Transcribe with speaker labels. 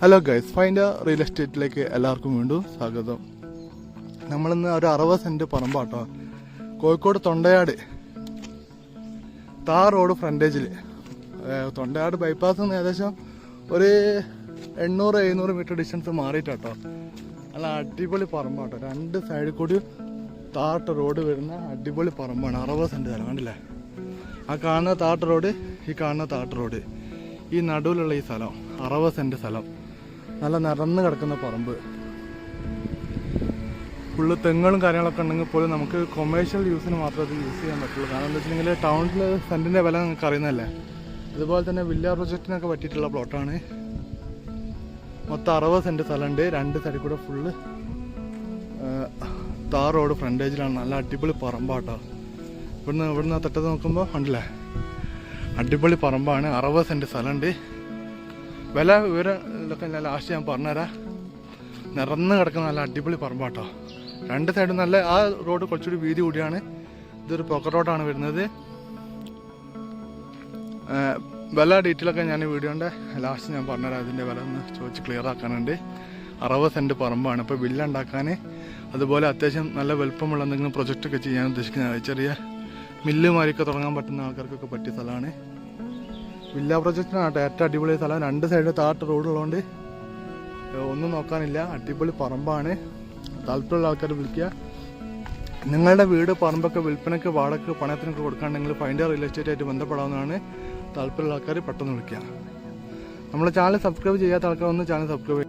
Speaker 1: Hello guys, find real എസ്റ്റേറ്റിലേക്ക് എല്ലാവർക്കും വീണ്ടും സ്വാഗതം. നമ്മളിന്ന് ഒരു 60 സെൻറ്റ് പറമ്പാട്ടോ, കോഴിക്കോട് തൊണ്ടയാട് താർ റോഡ് ഫ്രണ്ടേജിൽ. തൊണ്ടയാട് ബൈപ്പാസിൽ നിന്ന് ഏകദേശം ഒരു 800-700 മീറ്റർ ഡിസ്റ്റൻസ് മാറിയിട്ടാട്ടോ. നല്ല അടിപൊളി പറമ്പാട്ടോ, രണ്ട് സൈഡിൽ കൂടി താട്ട റോഡ് വരുന്ന അടിപൊളി പറമ്പാണ്. 60 സെൻറ്റ് സ്ഥലം കണ്ടില്ലേ? ആ കാണുന്ന താട്ട റോഡ്, ഈ കാണുന്ന താട്ട റോഡ്, ഈ നടുവിലുള്ള ഈ സ്ഥലം 60 സെൻറ്റ് സ്ഥലം. നല്ല നിറന്ന് കിടക്കുന്ന പറമ്പ്, ഫുള്ള് തെങ്ങുകളും കാര്യങ്ങളൊക്കെ ഉണ്ടെങ്കിൽ പോലും നമുക്ക് കൊമേഴ്ഷ്യൽ യൂസിന് മാത്രമേ അത് യൂസ് ചെയ്യാൻ പറ്റുള്ളൂ. കാരണം എന്താ വെച്ചിട്ടുണ്ടെങ്കിൽ ടൗണിൽ സെൻറ്റിൻ്റെ വില നിങ്ങൾക്ക് അറിയുന്നതല്ലേ. ഇതുപോലെ തന്നെ വില്ല പ്രൊജക്റ്റിനൊക്കെ പറ്റിയിട്ടുള്ള പ്ലോട്ടാണ്. മൊത്തം 60 സെൻറ്റ് സ്ഥലമുണ്ട്. രണ്ട് സൈഡിൽ കൂടെ ഫുള്ള് താർ റോഡ് ഫ്രണ്ടേജിലാണ്. നല്ല അടിപൊളി പറമ്പാട്ടോ. ഇവിടുന്ന് തൊട്ടത് നോക്കുമ്പോൾ ഉണ്ടല്ലേ, അടിപൊളി പറമ്പാണ്. 60 സെൻറ്റ് സ്ഥലമുണ്ട്. വില വിവരം ഇതൊക്കെ ഞാൻ ലാസ്റ്റ് ഞാൻ പറഞ്ഞുതരാം. നിറന്ന് കിടക്കുന്ന നല്ല അടിപൊളി പറമ്പാട്ടോ. രണ്ട് സൈഡും നല്ല, ആ റോഡ് കുറച്ചുകൂടി വീതി കൂടിയാണ്. ഇതൊരു പോക്കറ്റ് റോഡാണ് വരുന്നത്. വില ഡീറ്റെയിലൊക്കെ ഞാൻ വീഡിയോൻ്റെ ലാസ്റ്റ് ഞാൻ പറഞ്ഞുതരാം. അതിൻ്റെ വില ഒന്ന് ചോദിച്ച് ക്ലിയർ ആക്കാനുണ്ട്. 60 സെൻറ്റ് പറമ്പാണ്. ഇപ്പോൾ വില്ല ഉണ്ടാക്കാൻ, അതുപോലെ അത്യാവശ്യം നല്ല വലുപ്പമുള്ള എന്തെങ്കിലും പ്രൊജക്റ്റൊക്കെ ചെയ്യാൻ ഉദ്ദേശിക്കുന്നത്, ചെറിയ മില്ല് മാരിയൊക്കെ തുടങ്ങാൻ പറ്റുന്ന ആൾക്കാർക്കൊക്കെ പറ്റിയ സ്ഥലമാണ്. വില്ല പ്രൊജക്റ്റിനാട്ടോ ഏറ്റവും അടിപൊളി സ്ഥലം. രണ്ട് സൈഡ് താട്ട് റോഡുള്ളതുകൊണ്ട് ഒന്നും നോക്കാനില്ല. അടിപൊളി പറമ്പാണ്. താല്പര്യമുള്ള ആൾക്കാർ വിളിക്കുക. നിങ്ങളുടെ വീട് പറമ്പൊക്കെ വിൽപ്പനയ്ക്ക്, വാടകയ്ക്ക്, പണയത്തിനൊക്കെ കൊടുക്കാണ്ടെങ്കിൽ ഫൈൻഡ് റിയൽ എസ്റ്റേറ്റ് ആയിട്ട് ബന്ധപ്പെടാവുന്നതാണ്. താല്പര്യമുള്ള ആൾക്കാർ പെട്ടെന്ന് വിളിക്കുക. നമ്മുടെ ചാനൽ സബ്സ്ക്രൈബ് ചെയ്യാത്ത ആൾക്കാർ ഒന്ന് ചാനൽ സബ്സ്ക്രൈബ്